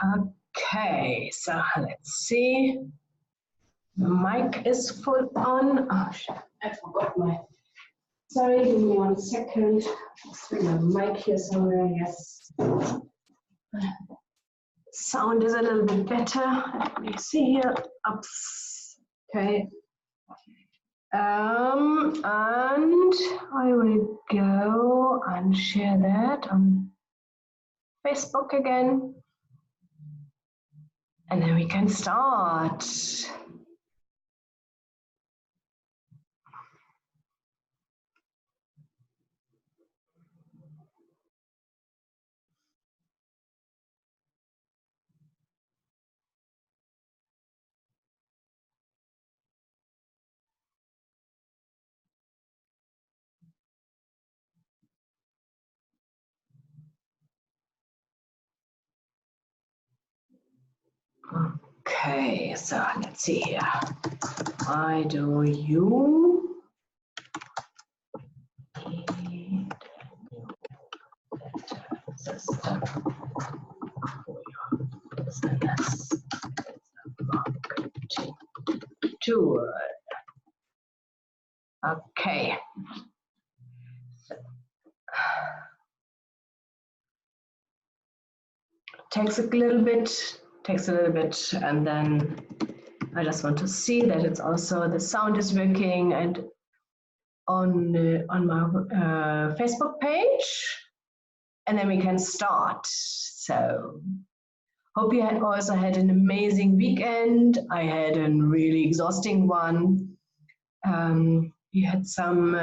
Okay, so let's see. The mic is full on. Oh, shit, I forgot my. Sorry, give me 1 second. Let's bring my mic here somewhere. Yes. Sound is a little bit better. Let me see here. Ups. Okay. And I will go and share that on Facebook again. And then we can start. Okay, so let's see here. Why do you need a system for your business marketing tool? Okay. Takes a little bit, and then I just want to see that it's also the sound is working and on my Facebook page, and then we can start. So hope you also had an amazing weekend. I had a really exhausting one. We had some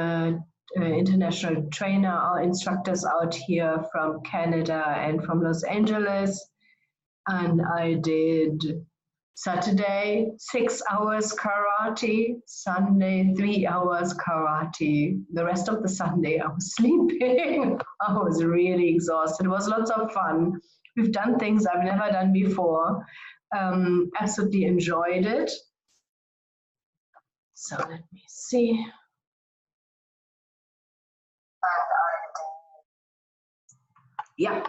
international instructors out here from Canada and from Los Angeles. And I did Saturday 6 hours karate, Sunday 3 hours karate. The rest of the Sunday I was sleeping. I was really exhausted. It was lots of fun. We've done things I've never done before. Absolutely enjoyed it. So let me see. Yeah.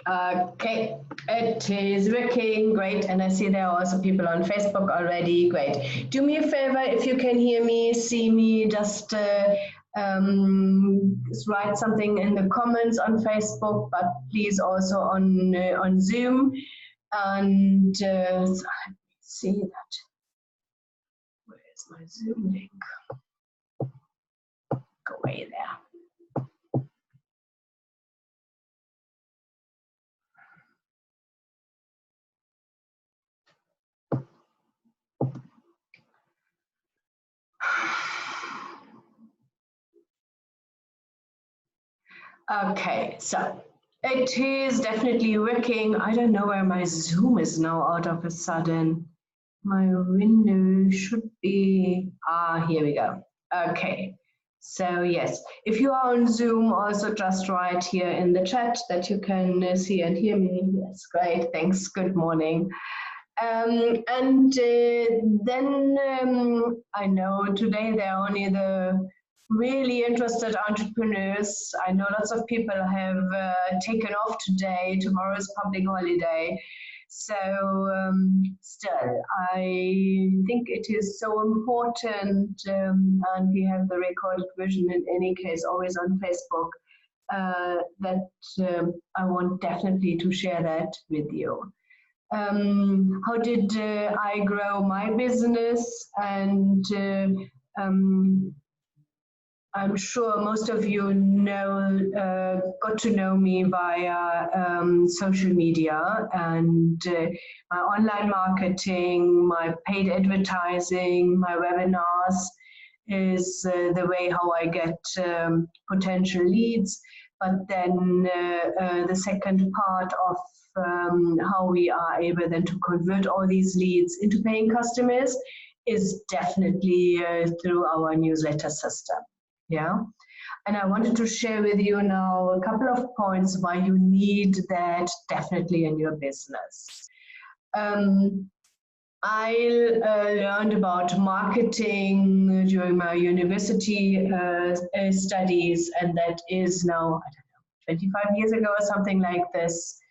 Okay, it is working great, and I see there are also people on Facebook already. Great. Do me a favor, if you can hear me, see me, just write something in the comments on Facebook, but please also on Zoom. And so let me see that. Where is my Zoom link? Go away there. Okay, so it is definitely working. I don't know where my Zoom is now all of a sudden. My window should be, here we go. Okay, so yes, if you are on Zoom, also just write here in the chat that you can see and hear me. Yes, great, thanks, good morning. Then I know today there are only the really interested entrepreneurs. I know lots of people have taken off today. Tomorrow is public holiday. So still, I think it is so important, and we have the recorded version in any case always on Facebook, that I want definitely to share that with you. How did I grow my business? And I'm sure most of you got to know me via social media and my online marketing, my paid advertising, my webinars is the way how I get potential leads. But then the second part of how we are able then to convert all these leads into paying customers is definitely through our newsletter system. Yeah, and I wanted to share with you now a couple of points why you need that definitely in your business. I learned about marketing during my university studies, and that is now, I don't know, 25 years ago or something like this.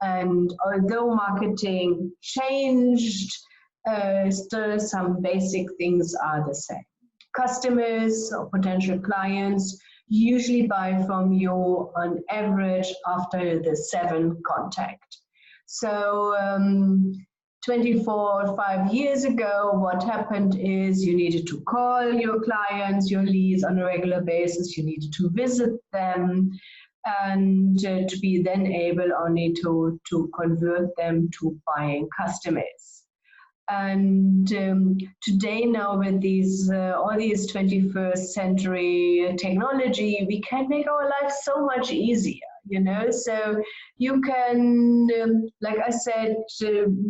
And although marketing changed, still some basic things are the same. Customers or potential clients usually buy from you on average after the 7th contact. So 5 years ago, what happened is you needed to call your clients, your leads on a regular basis, you needed to visit them, and to be then able only to convert them to buying customers. And today now with these all these 21st century technology, we can make our life so much easier, you know. So you can, like I said,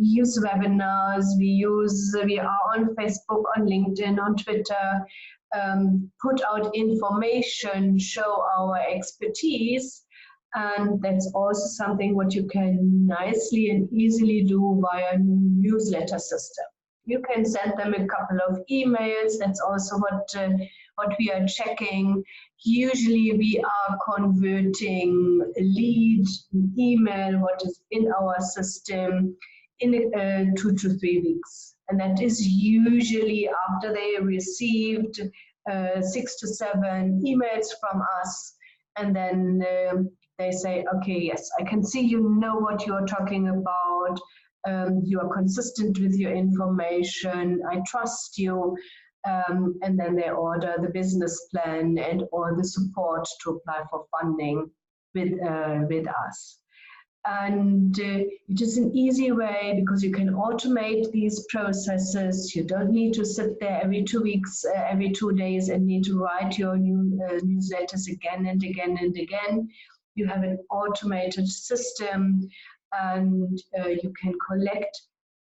use webinars, we are on Facebook, on LinkedIn, on Twitter, put out information, show our expertise. And that's also something what you can nicely and easily do via newsletter system. You can send them a couple of emails. That's also what we are checking. Usually we are converting a lead, an email, what is in our system in 2 to 3 weeks. And that is usually after they received 6 to 7 emails from us. And then they say, okay, yes, I can see you know what you're talking about. You are consistent with your information. I trust you. And then they order the business plan and or the support to apply for funding with us. And it is an easy way because you can automate these processes. You don't need to sit there every 2 weeks, every 2 days and need to write your newsletters again and again and again. You have an automated system, and you can collect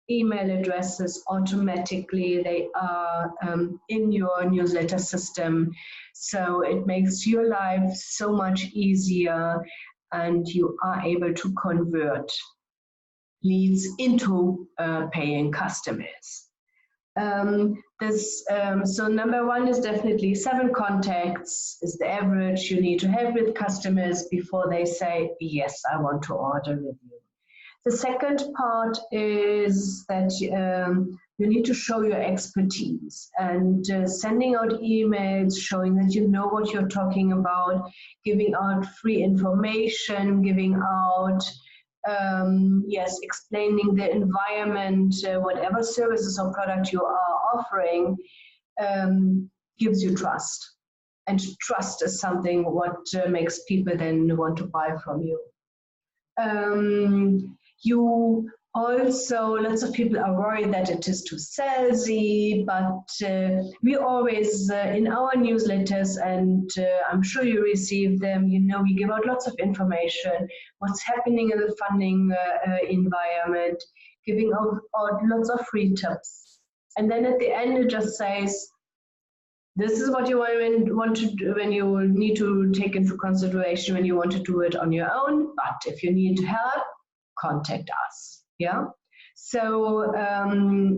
email addresses automatically. They are in your newsletter system. So it makes your life so much easier, and you are able to convert leads into paying customers. So number 1 is definitely 7 contacts is the average you need to have with customers before they say, yes, I want to order with you. The second part is that you need to show your expertise, and sending out emails showing that you know what you're talking about, giving out free information, giving out explaining the environment, whatever services or product you are offering, gives you trust. And trust is something what makes people then want to buy from you. You also, lots of people are worried that it is too salesy, but we always, in our newsletters, and I'm sure you receive them, you know, we give out lots of information, what's happening in the funding environment, giving out lots of free tips. And then at the end, it just says, this is what you want to do when you need to take into consideration when you want to do it on your own. But if you need help, contact us. Yeah. So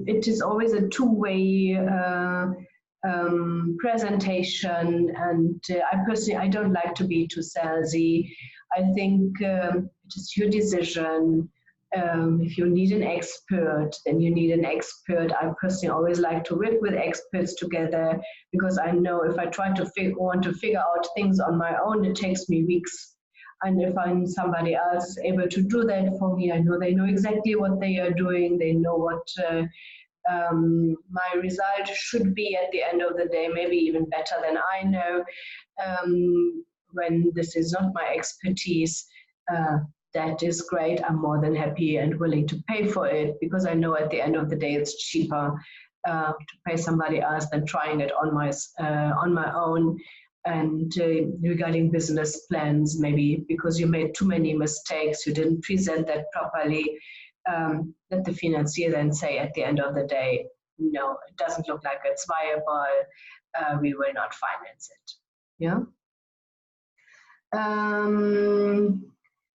it is always a two-way presentation, and I don't like to be too salesy. I think it is your decision. If you need an expert, then you need an expert. I personally always like to work with experts together, because I know if I try to want to figure out things on my own, it takes me weeks. And if I'm somebody else able to do that for me, I know they know exactly what they are doing. They know what my result should be at the end of the day, maybe even better than I know. When this is not my expertise, that is great. I'm more than happy and willing to pay for it, because I know at the end of the day it's cheaper to pay somebody else than trying it on my own. And regarding business plans, maybe because you made too many mistakes, you didn't present that properly, let the financier then say at the end of the day, no, it doesn't look like it's viable, we will not finance it. Yeah.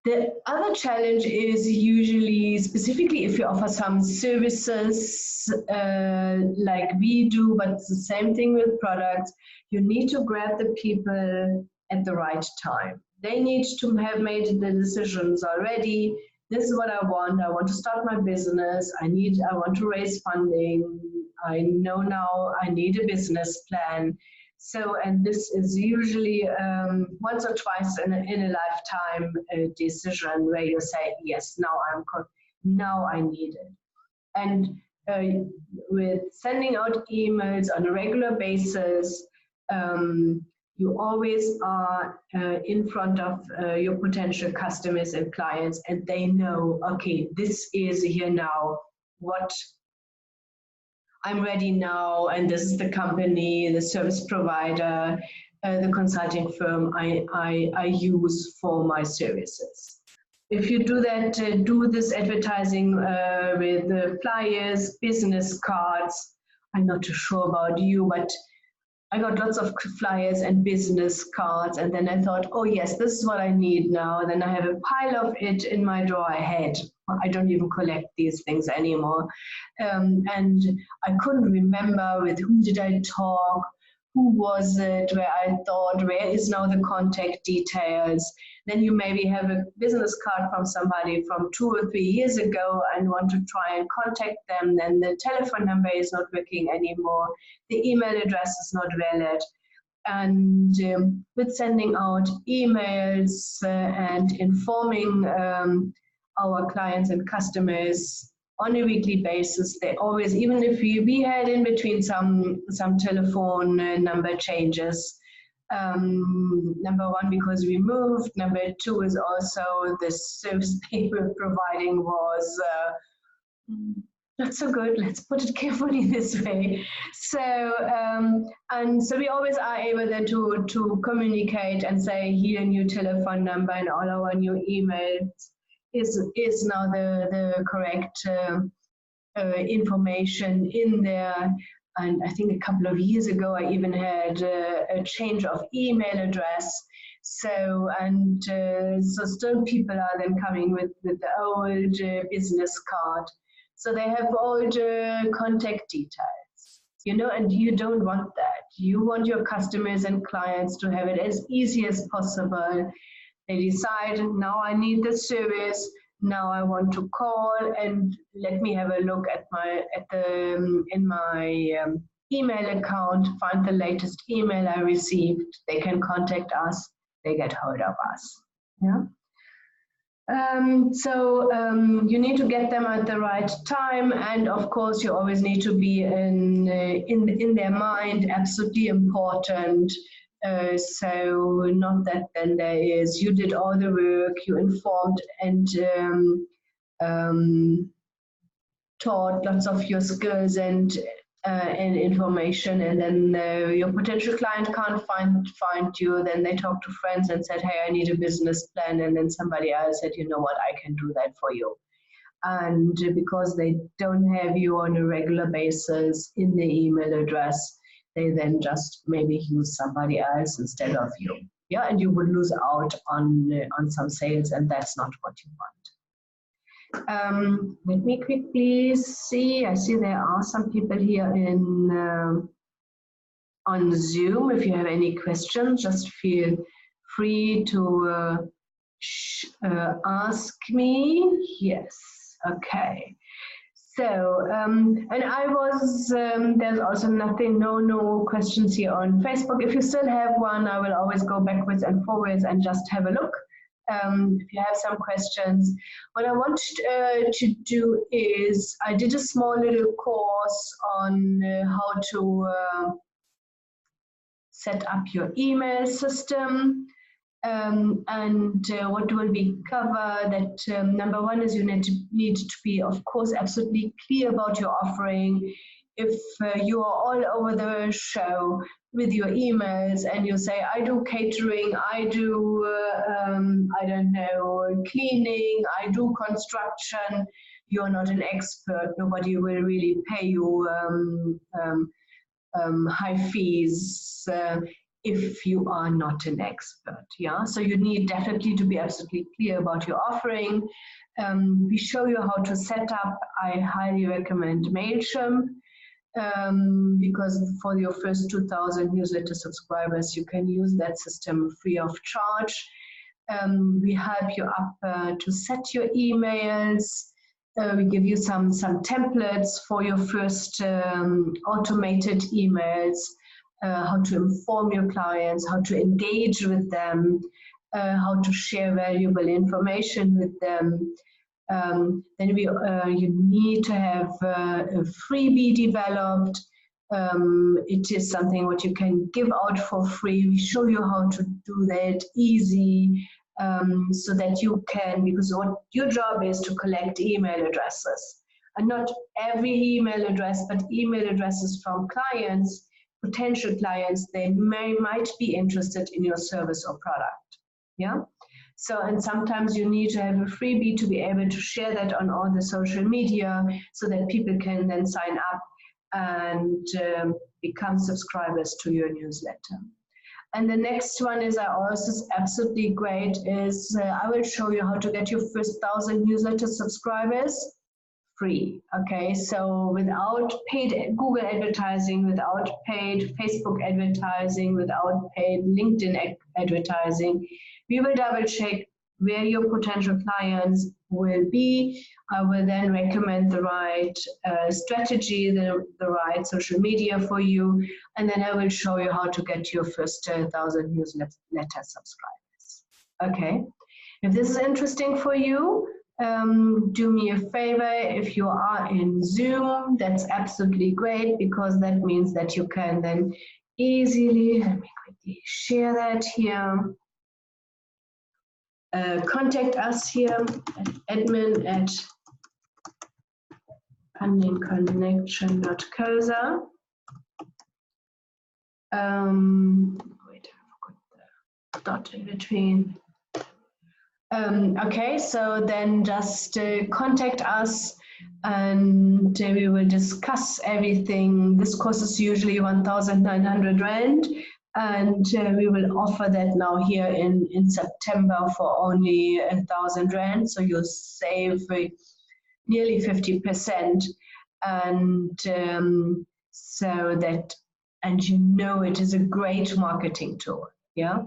The other challenge is usually, specifically if you offer some services like we do, but it's the same thing with products, you need to grab the people at the right time. They need to have made the decisions already. this is what I want to start my business, I want to raise funding, I know now I need a business plan. So, and this is usually once or twice in a lifetime decision where you say, yes, now I need it. And with sending out emails on a regular basis, you always are in front of your potential customers and clients, and they know, okay, this is here now, what I'm ready now, and this is the company, the service provider, the consulting firm I use for my services. If you do that, do this advertising with flyers, business cards. I'm not too sure about you, but I got lots of flyers and business cards, and then I thought, oh yes, this is what I need now. Then I have a pile of it in my drawer I had. I don't even collect these things anymore. And I couldn't remember with whom did I talk, who was it, where I thought, where is now the contact details. Then you maybe have a business card from somebody from 2 or 3 years ago and want to try and contact them, then the telephone number is not working anymore, the email address is not valid. And with sending out emails and informing our clients and customers on a weekly basis, they always, even if we had in between some telephone number changes, number one, because we moved, number two is also the service they were providing was not so good, let's put it carefully this way. So, and so we always are able then to communicate and say, here, new telephone number and all our new emails is now the correct information in there. And I think a couple of years ago, I even had a change of email address. So, and so still people are then coming with the old business card. So they have old contact details, you know, and you don't want that. You want your customers and clients to have it as easy as possible. They decide, now I need this service, now I want to call and let me have a look at in my email account, find the latest email I received. They can contact us, they get hold of us. Yeah. So you need to get them at the right time, and of course you always need to be in their mind, absolutely important. So not that then there is, you did all the work, you informed and taught lots of your skills and information, and then your potential client can't find you, then they talk to friends and said, hey, I need a business plan, and then somebody else said, you know what, I can do that for you. And because they don't have you on a regular basis in the email address, they then just maybe use somebody else instead of you. Yeah, and you would lose out on some sales, and that's not what you want. Let me quickly see. I see there are some people here on Zoom. If you have any questions, just feel free to ask me. Yes. Okay. So, and I was, there's also no questions here on Facebook. If you still have one, I will always go backwards and forwards and just have a look. If you have some questions. What I wanted to do is, I did a small little course on how to set up your email system. And what will be covered, that number one is you need to be, of course, absolutely clear about your offering. If you are all over the show with your emails and you say, I do catering, I do, I don't know, cleaning, I do construction, you're not an expert, nobody will really pay you high fees if you are not an expert. Yeah, so you need definitely to be absolutely clear about your offering. We show you how to set up. I highly recommend MailChimp because for your first 2,000 newsletter subscribers, you can use that system free of charge. We help you up to set your emails. We give you some templates for your first automated emails, how to inform your clients, how to engage with them, how to share valuable information with them. Then you need to have a freebie developed. It is something what you can give out for free. We show you how to do that easy, so that you can, because what your job is to collect email addresses. And not every email address, but email addresses from clients, potential clients, they might be interested in your service or product. Yeah. So, and sometimes you need to have a freebie to be able to share that on all the social media so that people can then sign up and become subscribers to your newsletter. And the next one is absolutely great is I will show you how to get your first 1,000 newsletter subscribers free. Okay, so without paid Google advertising, without paid Facebook advertising, without paid LinkedIn advertising, we will double check where your potential clients will be. I will then recommend the right strategy, the right social media for you, and then I will show you how to get your first 1,000 newsletter subscribers. Okay, if this is interesting for you, do me a favor. If you are in Zoom, that's absolutely great, because that means that you can then easily, let me quickly share that here. Contact us here at admin@fundingconnection.coza. Wait, I forgot the dot in between. Okay, so then just contact us and we will discuss everything. This course is usually 1,900 Rand. And we will offer that now here in September for only 1,000 Rand. So you'll save nearly 50%. And so that, and you know it is a great marketing tool, yeah?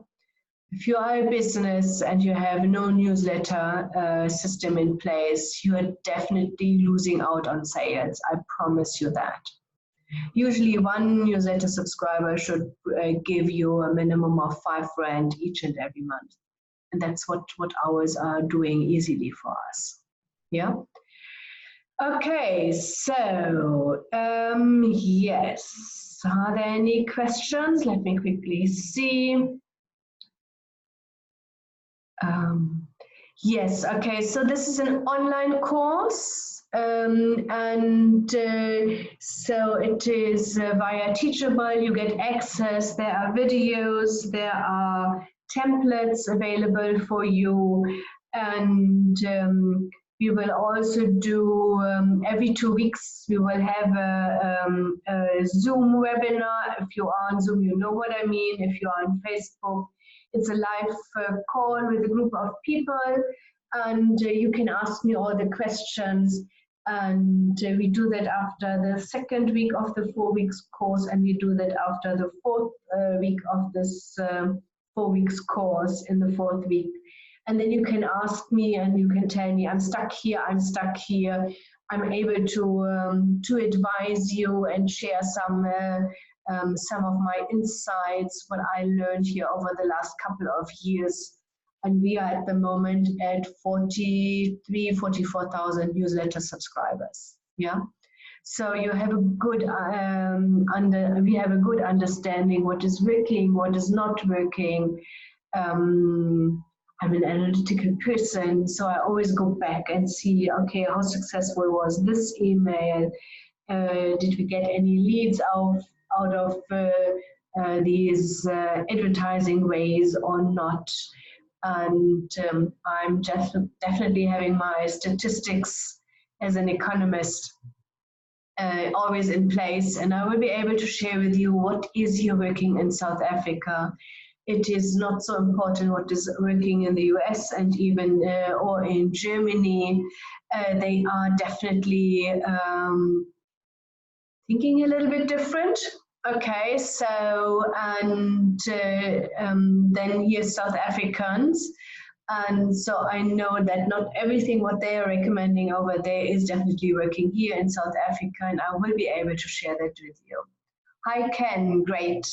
If you are a business and you have no newsletter system in place, you are definitely losing out on sales. I promise you that. Usually one newsletter subscriber should give you a minimum of 5 Rand each and every month. And that's what ours are doing easily for us. Yeah. Okay, so yes, are there any questions? Let me quickly see. Yes, okay, so this is an online course. So it is via Teachable. You get access. There are videos, there are templates available for you, and we will also do every 2 weeks. We will have a Zoom webinar. If you are on Zoom, you know what I mean. If you are on Facebook, it's a live call with a group of people, and you can ask me all the questions. And we do that after the 2nd week of the 4 weeks course, and we do that after the 4th week of this 4 weeks course in the 4th week. And then you can ask me and you can tell me, I'm stuck here, I'm stuck here. I'm able to advise you and share some of my insights, what I learned here over the last couple of years. And we are at the moment at 44,000 newsletter subscribers. Yeah, so you have a good we have a good understanding what is working, what is not working. I'm an analytical person, so I always go back and see, okay, how successful was this email? Did we get any leads out of these advertising ways or not? And I'm just definitely having my statistics as an economist always in place, and I will be able to share with you what is here working in South Africa. It is not so important what is working in the US and even or in Germany. They are definitely thinking a little bit different. Okay, so, and then here's South Africans. And so I know that not everything what they are recommending over there is definitely working here in South Africa, and I will be able to share that with you. Hi Ken, great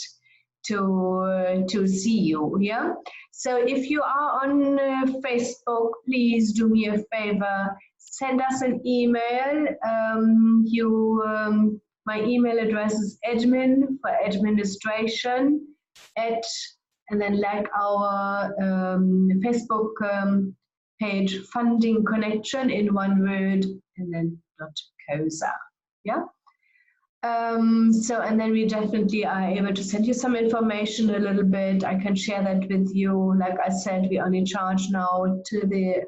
to see you here. So if you are on Facebook, please do me a favor, send us an email. My email address is admin for administration at, and then like our Facebook page, Funding Connection in one word, and then .coza. Yeah. So, and then we definitely are able to send you some information a little bit. I can share that with you. Like I said, we only charge now to the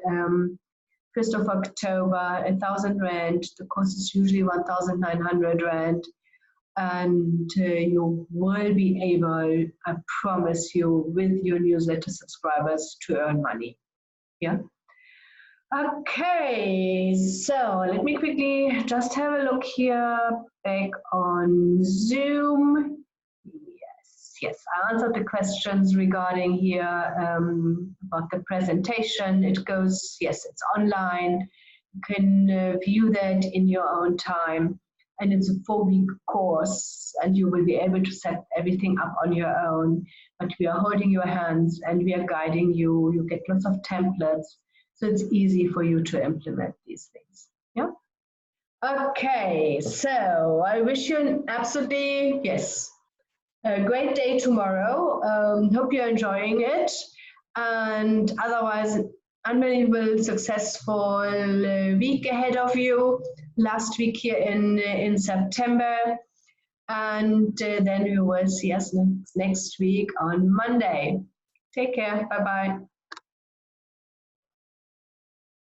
1st of October, 1,000 Rand. The cost is usually 1,900 Rand. And you will be able, I promise you, with your newsletter subscribers to earn money. Yeah. Okay, so let me quickly just have a look here back on Zoom. Yes, I answered the questions regarding here about the presentation. It goes, yes, it's online. You can view that in your own time. And it's a 4-week course, and you will be able to set everything up on your own. But we are holding your hands and we are guiding you. You get lots of templates. So it's easy for you to implement these things. Yeah. Okay, so I wish you an absolutely, yes, a great day tomorrow. Hope you're enjoying it. And otherwise, unbelievable, successful week ahead of you. Last week here in September. And then we will see us next week on Monday. Take care. Bye-bye.